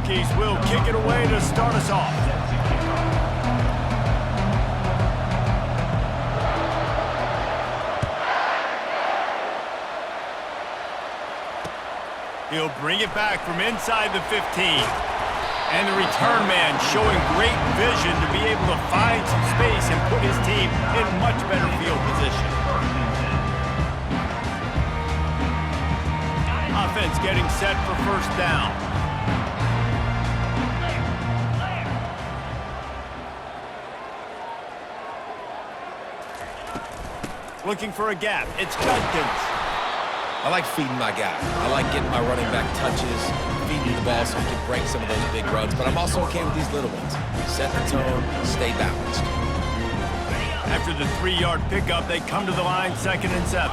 rookies will kick it away to start us off. He'll bring it back from inside the 15. And the return man showing great vision to be able to find some space and put his team in much better field position. Offense getting set for first down. Looking for a gap. It's Judkins. I like feeding my guy. I like getting my running back touches, feeding the ball so he can break some of those big runs, but I'm also okay with these little ones. Set the tone, stay balanced. After the 3-yard pickup, they come to the line, 2nd and 7.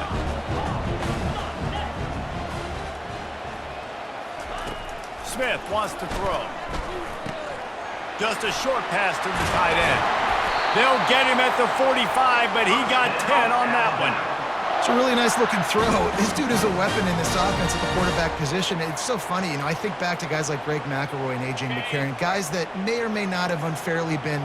Smith wants to throw. Just a short pass to the tight end. They'll get him at the 45, but he got 10 on that one. It's a really nice-looking throw. This dude is a weapon in this offense at the quarterback position. It's so funny, you know, I think back to guys like Greg McElroy and A.J. McCarron, guys that may or may not have unfairly been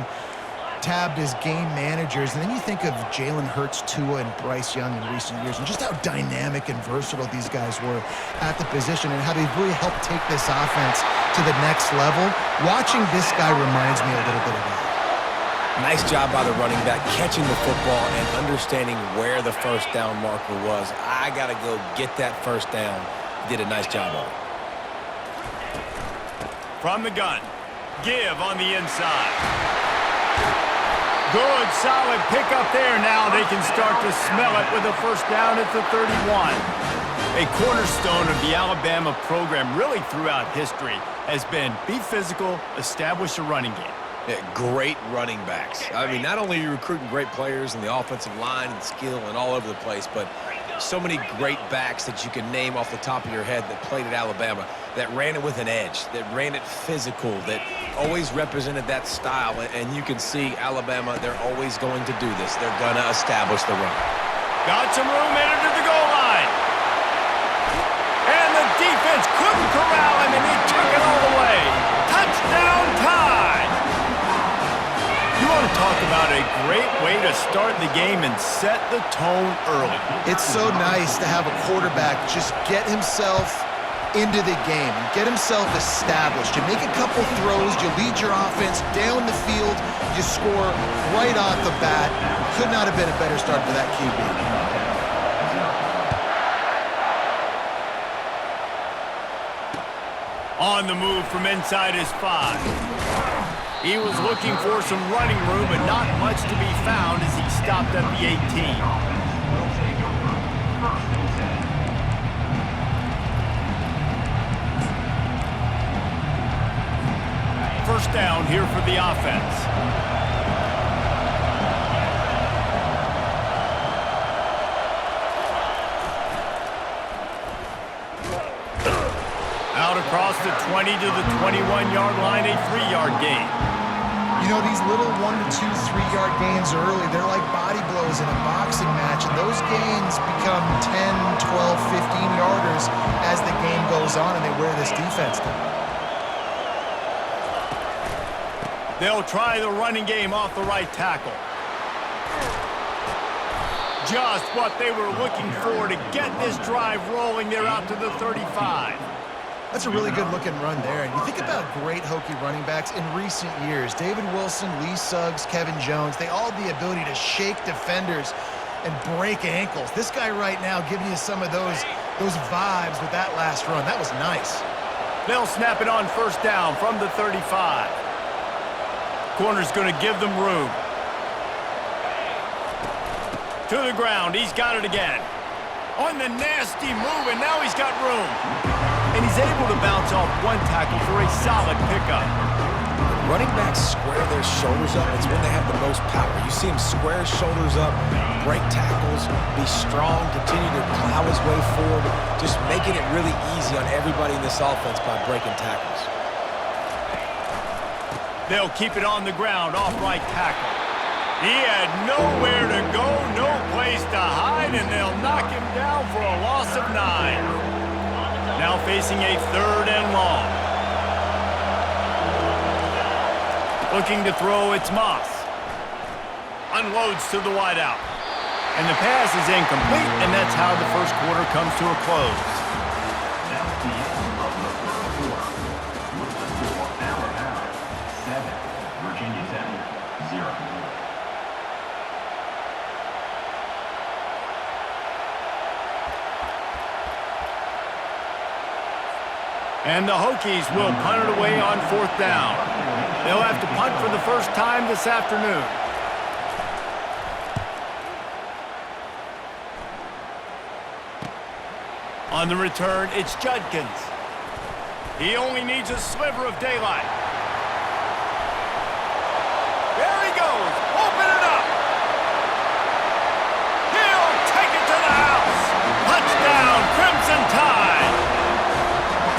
tabbed as game managers. And then you think of Jalen Hurts, Tua, and Bryce Young in recent years, and just how dynamic and versatile these guys were at the position and how they've really helped take this offense to the next level. Watching this guy reminds me a little bit of that. Nice job by the running back, catching the football and understanding where the first down marker was. I got to go get that first down. Did a nice job of it. From the gun, give on the inside. Good, solid pickup there. Now they can start to smell it with a first down at the 31. A cornerstone of the Alabama program really throughout history has been be physical, establish a running game. Yeah, great running backs. I mean, not only are you recruiting great players in the offensive line and skill and all over the place, but so many great backs that you can name off the top of your head that played at Alabama, that ran it with an edge, that ran it physical, that always represented that style. And you can see Alabama, they're always going to do this. They're going to establish the run. Got some room headed to the goal line. And the defense couldn't corral him, and he took it all the way. Touchdown tie. You want to talk about a great way to start the game and set the tone early. It's so nice to have a quarterback just get himself into the game, get himself established. You make a couple throws, you lead your offense down the field, you score right off the bat. Could not have been a better start for that QB. On the move from inside his 5. He was looking for some running room, but not much to be found as he stopped at the 18. First down here for the offense. Out across the 20 to the 21-yard line, a 3-yard gain. You know, these little 1 to 2, 3-yard gains early, they're like body blows in a boxing match, and those gains become 10, 12, 15-yarders as the game goes on and they wear this defense down. They'll try the running game off the right tackle. Just what they were looking for to get this drive rolling. They're out to the 35. That's a really good-looking run there. And you think about great Hokie running backs in recent years. David Wilson, Lee Suggs, Kevin Jones, they all have the ability to shake defenders and break ankles. This guy right now giving you some of those vibes with that last run. That was nice. They'll snap it on first down from the 35. Corner's going to give them room. To the ground. He's got it again. On the nasty move, and now he's got room. And he's able to bounce off one tackle for a solid pickup. When running backs square their shoulders up, it's when they have the most power. You see him square his shoulders up, break tackles, be strong, continue to plow his way forward, just making it really easy on everybody in this offense by breaking tackles. They'll keep it on the ground off right tackle. He had nowhere to go, no place to hide, and they'll knock him down for a loss of 9. Now facing a 3rd and long. Looking to throw, it's Moss. Unloads to the wideout. And the pass is incomplete, and that's how the first quarter comes to a close. That's the end of the first quarter. With the score, Alabama 7, Virginia Tech 0. And the Hokies will punt it away on 4th down. They'll have to punt for the first time this afternoon. On the return, it's Judkins. He only needs a sliver of daylight. There he goes. Open it up. He'll take it to the house. Touchdown, Crimson Tide.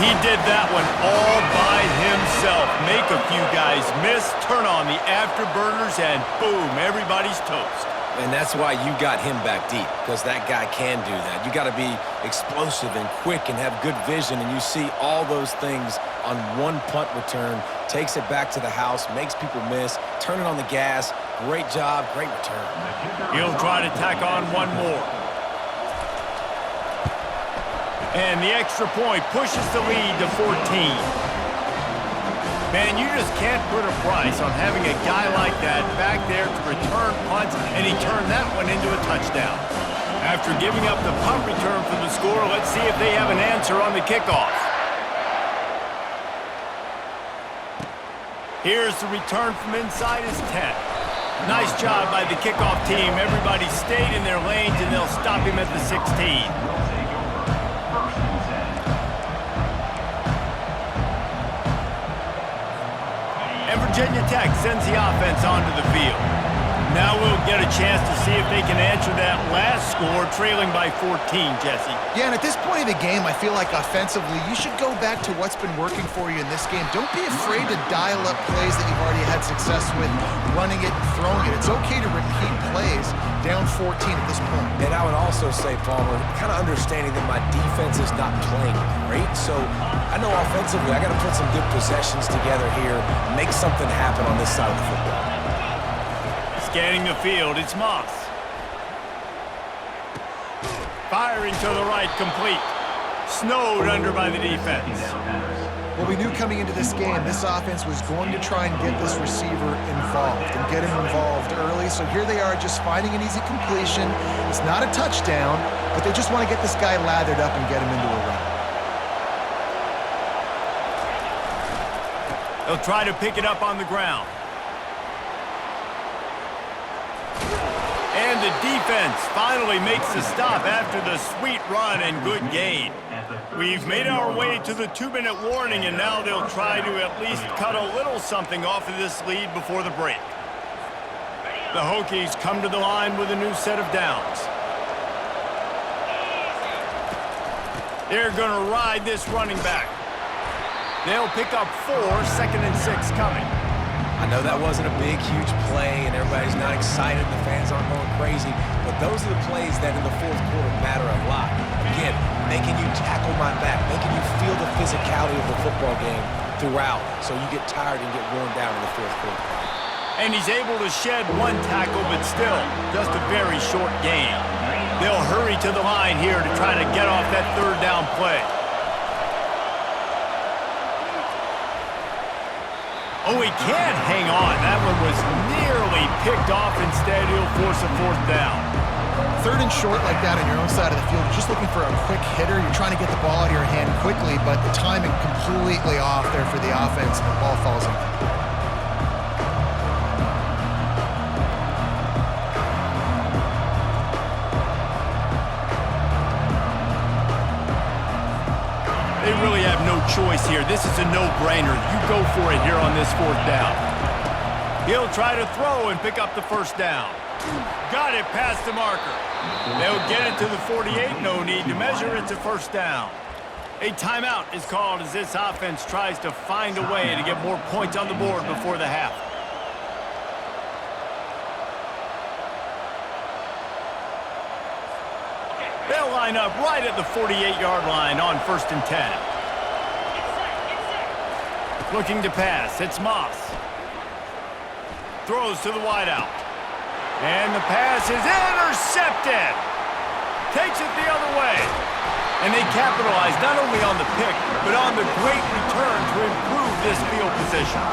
He did that one all by himself. Make a few guys miss, turn on the afterburners, and boom, everybody's toast. And that's why you got him back deep, because that guy can do that. You got to be explosive and quick and have good vision, and you see all those things on one punt return. Takes it back to the house, makes people miss, turning on the gas. Great job, great return. He'll try to tack on one more. And the extra point pushes the lead to 14. Man, you just can't put a price on having a guy like that back there to return punts, and he turned that one into a touchdown. After giving up the punt return for the score, let's see if they have an answer on the kickoff. Here's the return from inside his 10. Nice job by the kickoff team. Everybody stayed in their lanes, and they'll stop him at the 16. And Virginia Tech sends the offense onto the field. Now we'll get a chance to see if they can answer that last score, trailing by 14, Jesse. Yeah, and at this point of the game, I feel like offensively, you should go back to what's been working for you in this game. Don't be afraid to dial up plays that you've already had success with, running it and throwing it. It's okay to repeat plays down 14 at this point. And I would also say, Palmer, kind of understanding that my defense is not playing great, so I know offensively I got to put some good possessions together here, make something happen on this side of the football. Scanning the field, it's Moss. Firing to the right, complete. Snowed under by the defense. Well, we knew coming into this game, this offense was going to try and get this receiver involved and get him involved early. So here they are just finding an easy completion. It's not a touchdown, but they just want to get this guy lathered up and get him into a run. They'll try to pick it up on the ground. And the defense finally makes the stop after the sweet run and good gain. We've made our way to the 2-minute warning, and now they'll try to at least cut a little something off of this lead before the break. The Hokies come to the line with a new set of downs. They're going to ride this running back. They'll pick up 4, 2nd and 6 coming. I know that wasn't a big, huge play, and everybody's not excited, the fans aren't going crazy, but those are the plays that in the fourth quarter matter a lot. Again, making you tackle my back, making you feel the physicality of the football game throughout, so you get tired and get worn down in the fourth quarter. And he's able to shed 1 tackle, but still, just a very short gain. They'll hurry to the line here to try to get off that 3rd down play. Oh, he can't hang on. That one was nearly picked off. Instead, he'll force a 4th down. 3rd and short like that on your own side of the field, you're just looking for a quick hitter. You're trying to get the ball out of your hand quickly, but the timing completely off there for the offense, and the ball falls incomplete. They really have no choice here. This is a no-brainer. You go for it here on this 4th down. He'll try to throw and pick up the 1st down. Got it past the marker. They'll get it to the 48. No need to measure. It's a 1st down. A timeout is called as this offense tries to find a way to get more points on the board before the half. They'll line up right at the 48-yard line on 1st and 10. Looking to pass, it's Moss. throws to the wideout. And the pass is intercepted. Takes it the other way. And they capitalize not only on the pick, but on the great return to improve this field position.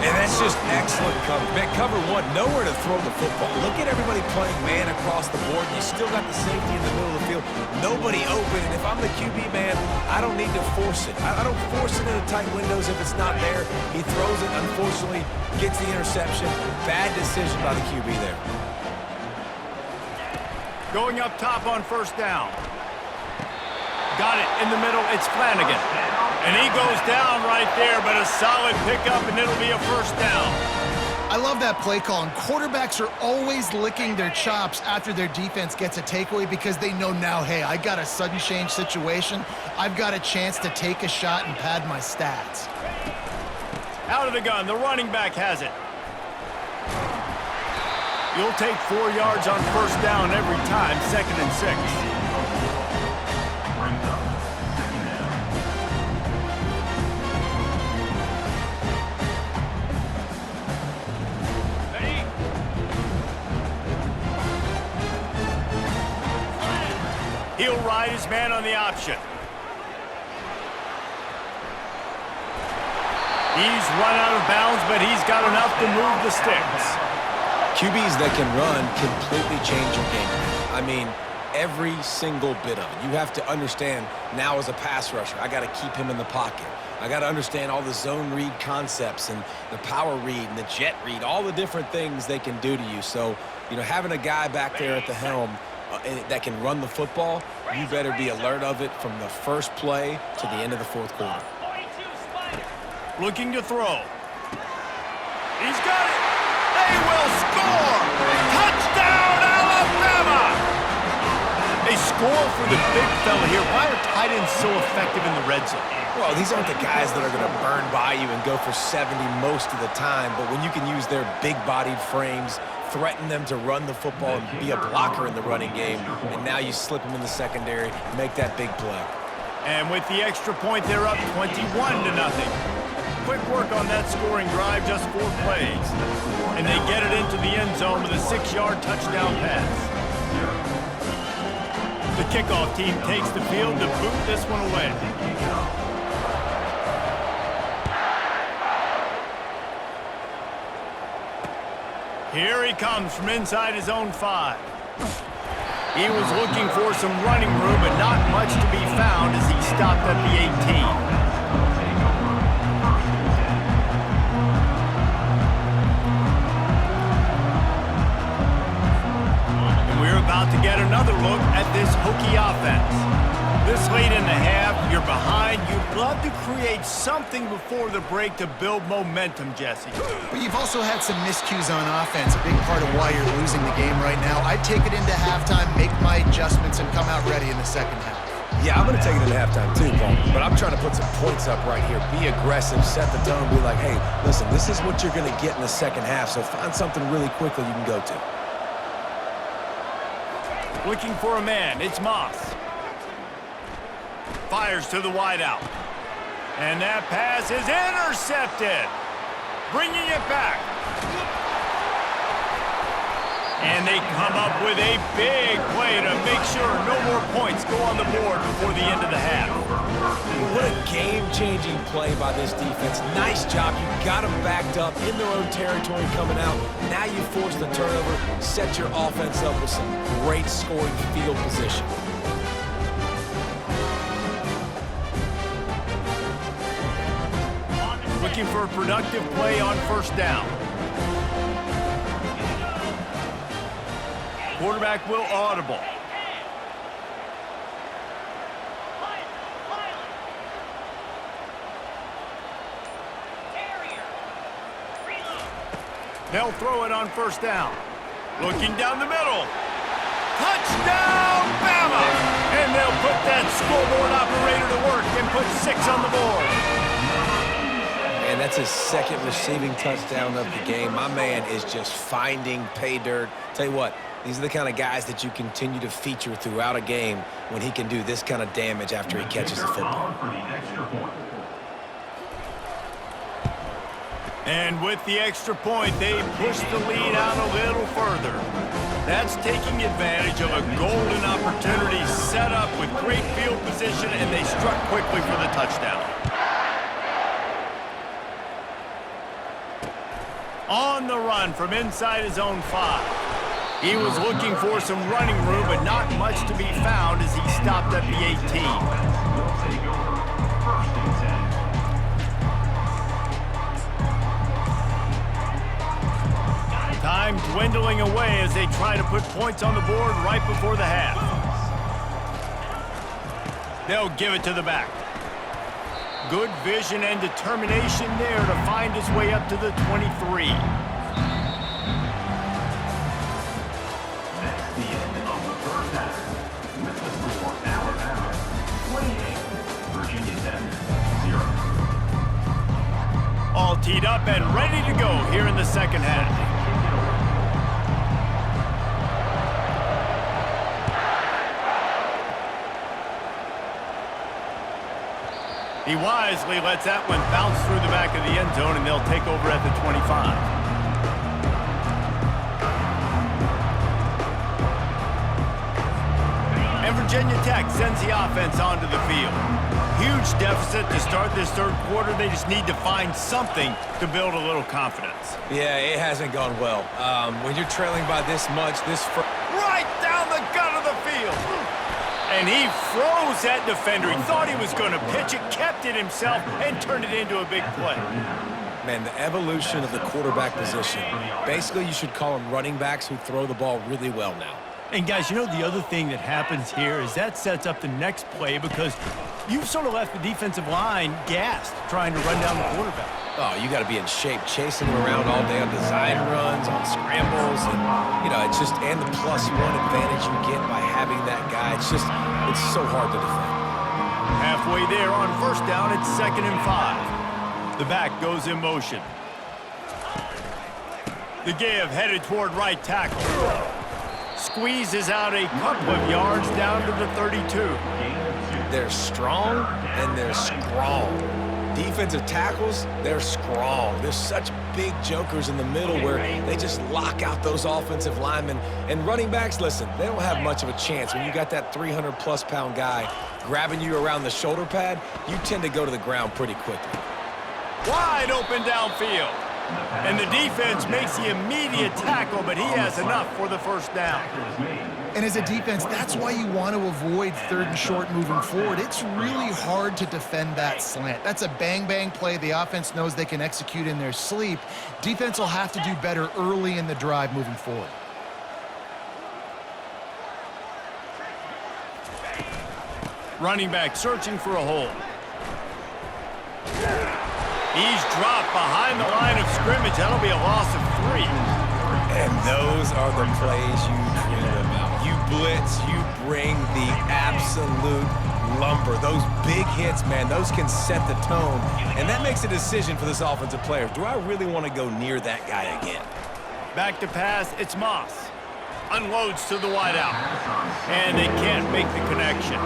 And that's just excellent coverage. Man, cover one, nowhere to throw the football. Look at everybody playing man across the board. You still got the safety in the middle of the field. Nobody open. And if I'm the QB, man, I don't need to force it. I don't force it into tight windows if it's not there. He throws it, unfortunately, gets the interception. Bad decision by the QB there. Going up top on first down. Got it in the middle. It's Flanagan. And he goes down right there, but a solid pickup, and it'll be a first down. I love that play call, and quarterbacks are always licking their chops after their defense gets a takeaway because they know now, hey, I got a sudden change situation. I've got a chance to take a shot and pad my stats. Out of the gun, the running back has it. You'll take 4 yards on first down every time, 2nd and 6. He'll ride his man on the option. He's run out of bounds, but he's got enough to move the sticks. QBs that can run completely change your game. I mean, every single bit of it. You have to understand now as a pass rusher, I got to keep him in the pocket. I got to understand all the zone read concepts and the power read and the jet read, all the different things they can do to you. So, you know, having a guy back there at the helm that can run the football, you better be alert of it from the first play to the end of the fourth quarter. Looking to throw. He's got it. They will score. Touchdown, Alabama. They score for the big fella here. Why are tight ends so effective in the red zone? Well, these aren't the guys that are going to burn by you and go for 70 most of the time, but when you can use their big-bodied frames, threaten them to run the football and be a blocker in the running game, and now you slip them in the secondary, make that big play. And with the extra point, they're up 21-0. Quick work on that scoring drive, just 4 plays. And they get it into the end zone with a 6-yard touchdown pass. The kickoff team takes the field to boot this one away. Here he comes from inside his own 5. He was looking for some running room, but not much to be found as he stopped at the 18. And we're about to get another look at this Hokie offense. This late in the half, you're behind. You'd love to create something before the break to build momentum, Jesse. But you've also had some miscues on offense, a big part of why you're losing the game right now. I'd take it into halftime, make my adjustments, and come out ready in the second half. Yeah, I'm going to take it into halftime too, Paul. But I'm trying to put some points up right here. Be aggressive, set the tone, be like, hey, listen, this is what you're going to get in the second half, so find something really quickly you can go to. Looking for a man. It's Moss. Fires to the wideout. And that pass is intercepted. Bringing it back. And they come up with a big play to make sure no more points go on the board before the end of the half. What a game-changing play by this defense. Nice job. You got them backed up in their own territory coming out. Now you force the turnover, set your offense up with some great scoring field position. Looking for a productive play on first down. Quarterback will audible. They'll throw it on first down. Looking down the middle. Touchdown, Bama! And they'll put that scoreboard operator to work and put 6 on the board. And that's his second receiving touchdown of the game. My man is just finding pay dirt. Tell you what, these are the kind of guys that you continue to feature throughout a game when he can do this kind of damage after he catches the football. And with the extra point, they push the lead out a little further. That's taking advantage of a golden opportunity set up with great field position, and they struck quickly for the touchdown. On the run from inside his own 5. He was looking for some running room, but not much to be found as he stopped at the 18. Will take over 1st and 10. Time dwindling away as they try to put points on the board right before the half. They'll give it to the back. Good vision and determination there to find his way up to the 23. That's the end of the 1st half. With the score, Alabama 28, Virginia Tech 0. All teed up and ready to go here in the second half. He wisely lets that one bounce through the back of the end zone, and they'll take over at the 25. And Virginia Tech sends the offense onto the field. Huge deficit to start this third quarter. They just need to find something to build a little confidence. Yeah, it hasn't gone well. When you're trailing by this much, Right down the gut of the field. And he froze that defender. He thought he was going to pitch it, kept it himself, and turned it into a big play. Man, the evolution of the quarterback position. Basically, you should call them running backs who throw the ball really well now. And guys, you know the other thing that happens here is that sets up the next play because you've sort of left the defensive line gassed trying to run down the quarterback. Oh, you got to be in shape, chasing him around all day on design runs, on scrambles, and, it's just, and the +1 advantage you get by having that guy. It's so hard to defend. Halfway there on 1st down, it's 2nd and 5. The back goes in motion. The give headed toward right tackle. Squeezes out a couple of yards down to the 32. They're strong and they're strong. Defensive tackles, they're strong. There's such big jokers in the middle where they just lock out those offensive linemen. And running backs, listen, they don't have much of a chance. When you got that 300-plus pound guy grabbing you around the shoulder pad, you tend to go to the ground pretty quickly. Wide open downfield. And the defense makes the immediate tackle, but he has enough for the 1st down. And as a defense, that's why you want to avoid 3rd and short moving forward. It's really hard to defend that slant. That's a bang-bang play the offense knows they can execute in their sleep. Defense will have to do better early in the drive moving forward. Running back searching for a hole. He's dropped behind the line of scrimmage. That'll be a loss of 3. And those are the plays you dream about. You blitz, you bring the absolute lumber. Those big hits, man, those can set the tone. And that makes a decision for this offensive player. Do I really want to go near that guy again? Back to pass, it's Moss. Unloads to the wideout. And they can't make the connection.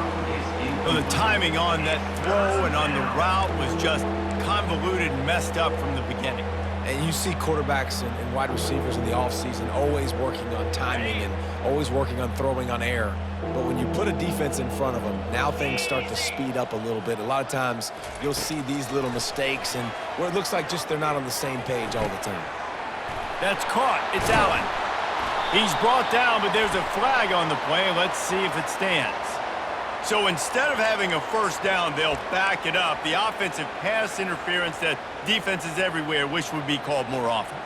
So the timing on that throw and on the route was just convoluted and messed up from the beginning. And you see quarterbacks and wide receivers in the offseason always working on timing and always working on throwing on air. But when you put a defense in front of them, now things start to speed up a little bit. A lot of times you'll see these little mistakes and where it looks like just they're not on the same page all the time. That's caught. It's Allen. He's brought down, but there's a flag on the play. Let's see if it stands. So instead of having a 1st down, they'll back it up. The offensive pass interference that defenses everywhere wish would be called more often.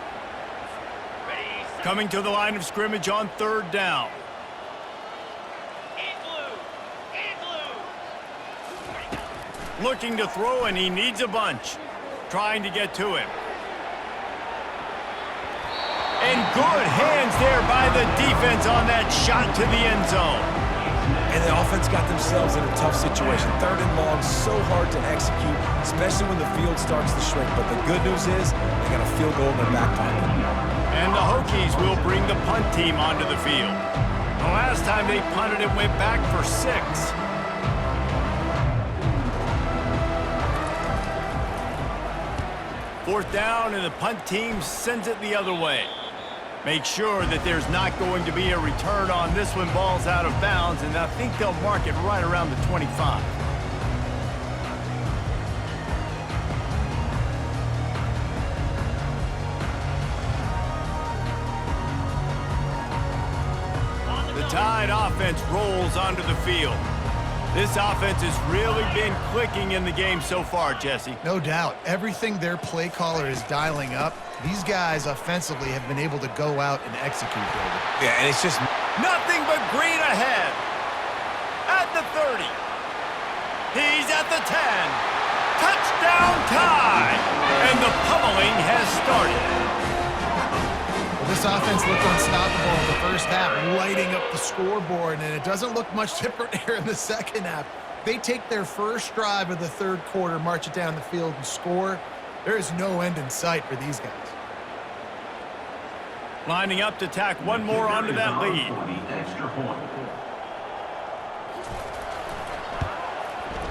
Coming to the line of scrimmage on 3rd down. Looking to throw, and he needs a bunch. Trying to get to him. And good hands there by the defense on that shot to the end zone. And the offense got themselves in a tough situation. 3rd and long, so hard to execute, especially when the field starts to shrink. But the good news is they got a field goal in their back pocket. And the Hokies will bring the punt team onto the field. The last time they punted, it went back for 6. 4th down, and the punt team sends it the other way. Make sure that there's not going to be a return on this one. Ball's out of bounds, and I think they'll mark it right around the 25. The Tide offense rolls onto the field. This offense has really been clicking in the game so far, Jesse. No doubt. Everything their play caller is dialing up, these guys offensively have been able to go out and execute, David. Yeah, and it's just nothing but green ahead. At the 30. He's at the 10. Touchdown Tide. And the pummeling has started. Well, this offense looked unstoppable in the first half, lighting up the scoreboard, and it doesn't look much different here in the second half. They take their first drive of the third quarter, march it down the field, and score. There is no end in sight for these guys. Lining up to tack one more onto that lead.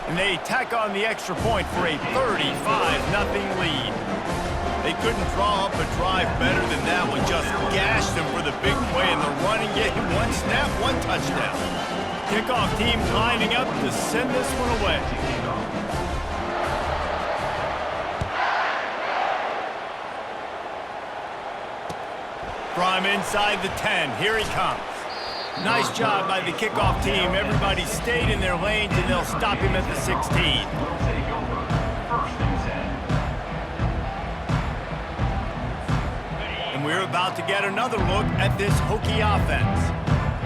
And they tack on the extra point for a 35-0 lead. They couldn't draw up a drive better than that one. Just gashed them for the big play in the running game. One snap, one touchdown. Kickoff team lining up to send this one away. From inside the 10, here he comes. Nice job by the kickoff team. Everybody stayed in their lanes, and they'll stop him at the 16. And we're about to get another look at this Hokie offense.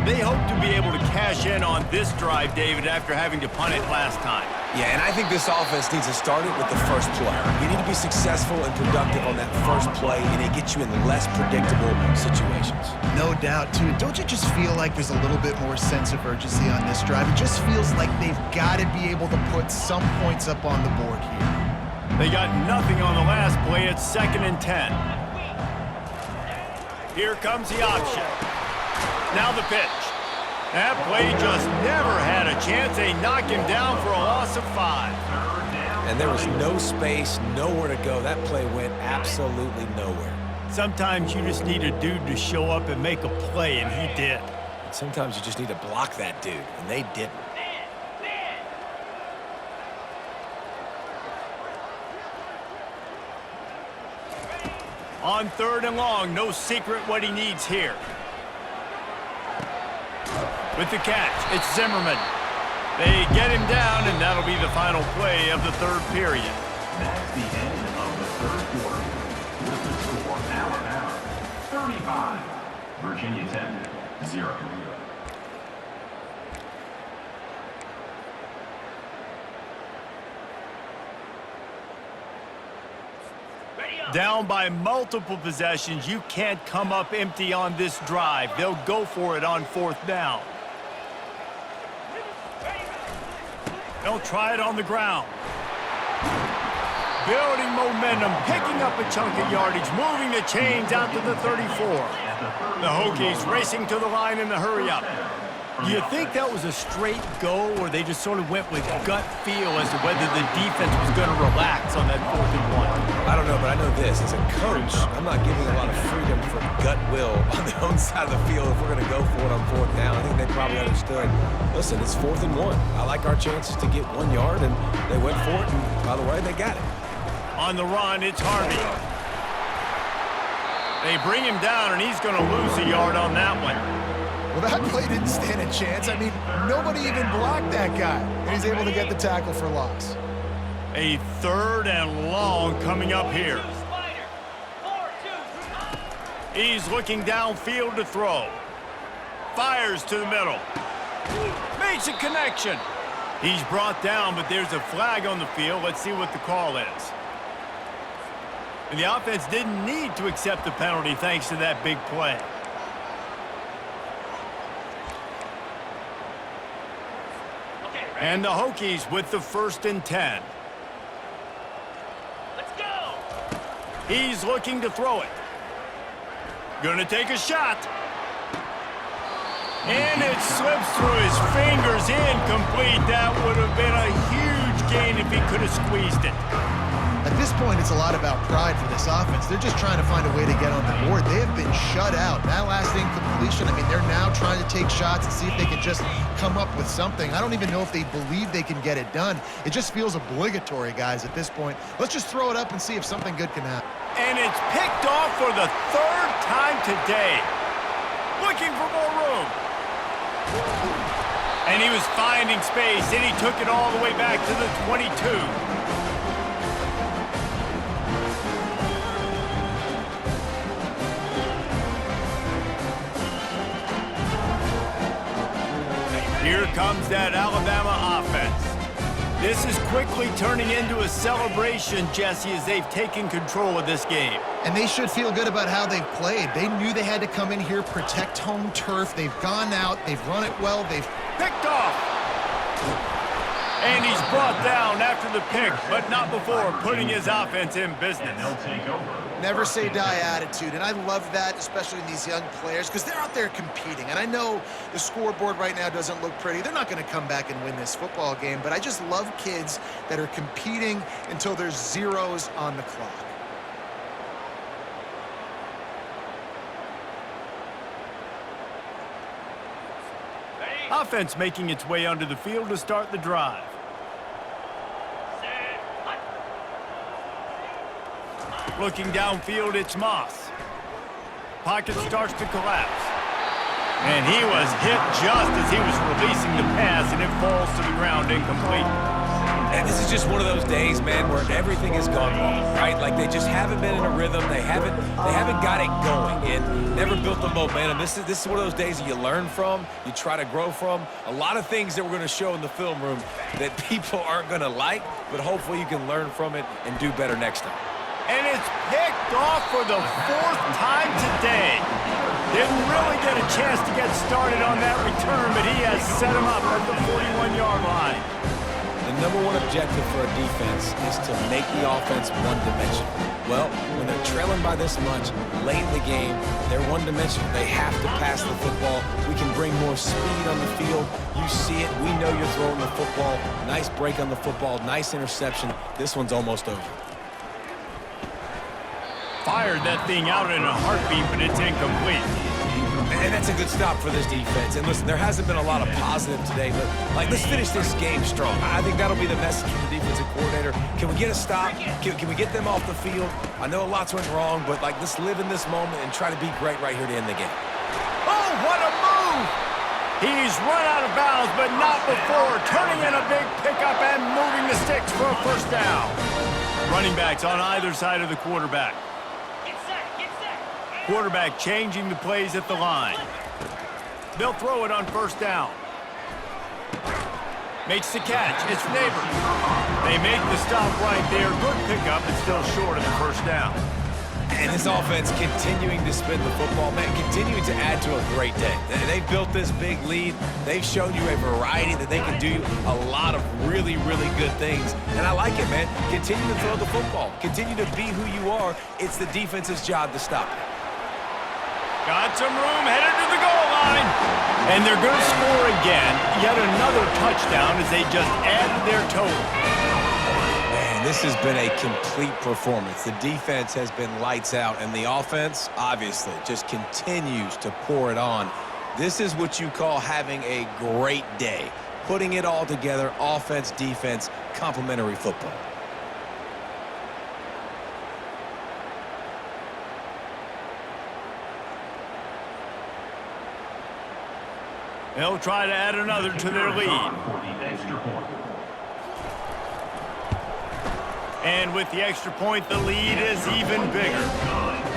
They hope to be able to cash in on this drive, David, after having to punt it last time. Yeah, and I think this offense needs to start it with the first play. You need to be successful and productive on that first play, and it gets you in less predictable situations. No doubt, too. Don't you just feel like there's a little bit more sense of urgency on this drive? It just feels like they've got to be able to put some points up on the board here. They got nothing on the last play. It's 2nd and 10. Here comes the option. Now the pitch. That play just never had a chance. They knock him down for a loss of 5. And there was no space, nowhere to go. That play went absolutely nowhere. Sometimes you just need a dude to show up and make a play, and he did. And sometimes you just need to block that dude, and they didn't. On 3rd and long, no secret what he needs here. With the catch, it's Zimmerman. They get him down, and that'll be the final play of the third period. That's the end of the third quarter. With the score, Alabama 35, Virginia Tech 0. Down by multiple possessions, you can't come up empty on this drive. They'll go for it on 4th down. They'll try it on the ground. Building momentum, picking up a chunk of yardage, moving the chains out to the 34. The Hokies racing to the line in the hurry-up. Do you think that was a straight go, or they just sort of went with gut feel as to whether the defense was going to relax on that 4th and 1? I don't know, but I know this. As a coach, I'm not giving a lot of freedom for gut will on their own side of the field if we're going to go for it on 4th down. I think they probably understood, listen, it's 4th and 1. I like our chances to get 1 yard, and they went for it, and by the way, they got it. On the run, it's Harvey. They bring him down, and he's going to lose a yard on that one. Well, that play didn't stand a chance. I mean, nobody even blocked that guy, and he's able to get the tackle for loss. A 3rd and long coming up here. He's looking downfield to throw. Fires to the middle. Makes a connection. He's brought down, but there's a flag on the field. Let's see what the call is. And the offense didn't need to accept the penalty thanks to that big play. And the Hokies with the 1st and 10. Let's go! He's looking to throw it. Gonna take a shot. And it slips through his fingers, incomplete. That would have been a huge gain if he could have squeezed it. At this point, it's a lot about pride for this offense. They're just trying to find a way to get on the board. They have been shut out. That last incompletion, I mean, they're now trying to take shots and see if they can just come up with something. I don't even know if they believe they can get it done. It just feels obligatory, guys, at this point. Let's just throw it up and see if something good can happen. And it's picked off for the third time today. Looking for more room. And he was finding space, and he took it all the way back to the 22. Here comes that Alabama offense. This is quickly turning into a celebration, Jesse, as they've taken control of this game. And they should feel good about how they've played. They knew they had to come in here, protect home turf. They've gone out, they've run it well, they've picked off. And he's brought down after the pick, but not before putting his offense in business. And they'll take over. never say die attitude, and I love that, especially in these young players, because they're out there competing. And I know the scoreboard right now doesn't look pretty. They're not going to come back and win this football game, but I just love kids that are competing until there's zeros on the clock. Offense making its way onto the field to start the drive. Looking downfield, it's Moss. Pocket starts to collapse. And he was hit just as he was releasing the pass, and it falls to the ground incomplete. And this is just one of those days, man, where everything has gone wrong, right? Like they just haven't been in a rhythm. They haven't got it going and never built the momentum. This is one of those days that you learn from, you try to grow from. A lot of things that we're going to show in the film room that people aren't going to like, but hopefully you can learn from it and do better next time. And it's picked off for the fourth time today. Didn't really get a chance to get started on that return, but he has set him up at the 41-yard line. The number one objective for a defense is to make the offense one-dimensional. Well, when they're trailing by this much, late in the game, they're one-dimensional. They have to pass the football. We can bring more speed on the field. You see it. We know you're throwing the football. Nice break on the football. Nice interception. This one's almost over. Fired that thing out in a heartbeat, but it's incomplete. And that's a good stop for this defense. And listen, there hasn't been a lot of positive today, but let's finish this game strong. I think that'll be the message from the defensive coordinator. Can we get a stop? Can we get them off the field? I know lots went wrong, but let's live in this moment and try to be great right here to end the game. Oh, what a move! He's run out of bounds, but not before turning in a big pickup and moving the sticks for a first down. Running backs on either side of the quarterback. Quarterback changing the plays at the line. They'll throw it on first down. Makes the catch. It's Neighbors. They make the stop right there. Good pickup, but still short of the first down. And this offense continuing to spin the football, man, continuing to add to a great day. They've built this big lead. They've shown you a variety that they can do a lot of really, really good things. And I like it, man. Continue to throw the football. Continue to be who you are. It's the defense's job to stop it. Got some room, headed to the goal line. And they're going to score again. Yet another touchdown as they just add to their total. Man, this has been a complete performance. The defense has been lights out, and the offense, obviously, just continues to pour it on. This is what you call having a great day. Putting it all together, offense, defense, complementary football. They'll try to add another to their lead. And with the extra point, the lead is even bigger.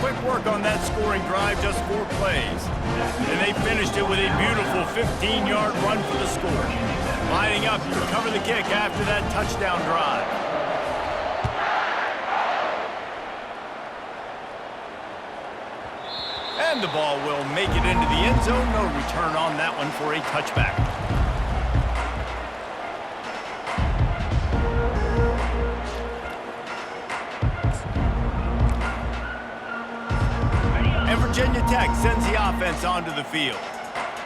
Quick work on that scoring drive, just 4 plays. And they finished it with a beautiful 15-yard run for the score. Lining up to cover the kick after that touchdown drive. And the ball will make it into the end zone. No return on that one for a touchback. And Virginia Tech sends the offense onto the field.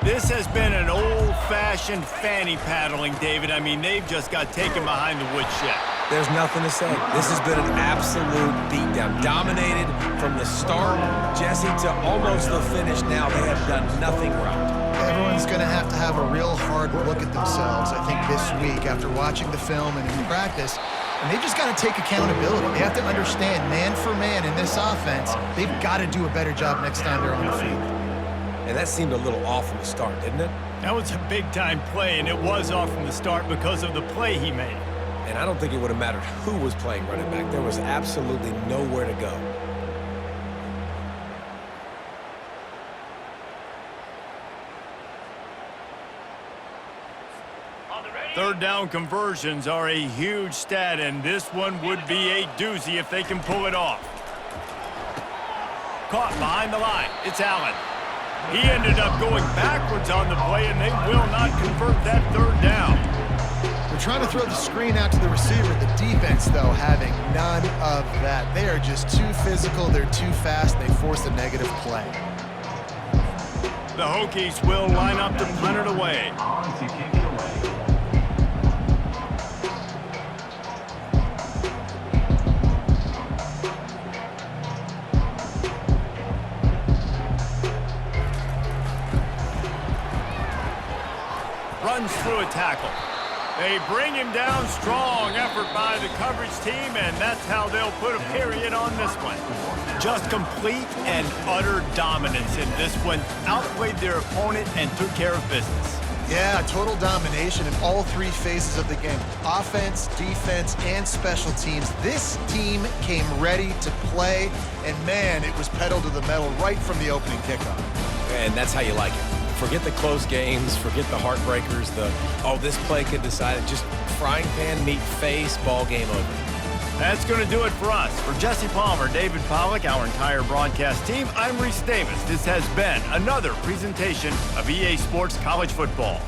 This has been an old-fashioned fanny paddling, David. I mean, they've just got taken behind the woodshed. There's nothing to say. This has been an absolute beatdown. Dominated from the start, Jesse, to almost the finish. Now they have done nothing right. Everyone's going to have a real hard look at themselves, I think, this week after watching the film and in practice. And they've just got to take accountability. They have to understand, man for man in this offense, they've got to do a better job next time they're on the field. And that seemed a little off from the start, didn't it? That was a big-time play, and it was off from the start because of the play he made. And I don't think it would have mattered who was playing running back. There was absolutely nowhere to go. Third down conversions are a huge stat, and this one would be a doozy if they can pull it off. Caught behind the line. It's Allen. He ended up going backwards on the play, and they will not convert that third down. They're trying to throw the screen out to the receiver. The defense, though, having none of that. They are just too physical. They're too fast. They force a negative play. The Hokies will line up to punt it away. On to kick it away. Runs through a tackle. They bring him down. Strong effort by the coverage team, and that's how they'll put a period on this one. Just complete and utter dominance in this one. Outplayed their opponent and took care of business. Yeah, total domination in all three phases of the game. Offense, defense, and special teams. This team came ready to play, and man, it was pedal to the metal right from the opening kickoff. And that's how you like it. Forget the close games, forget the heartbreakers, this play could decide it. Just frying pan, meat face, ball game over. That's going to do it for us. For Jesse Palmer, David Pollack, our entire broadcast team, I'm Reese Davis. This has been another presentation of EA Sports College Football.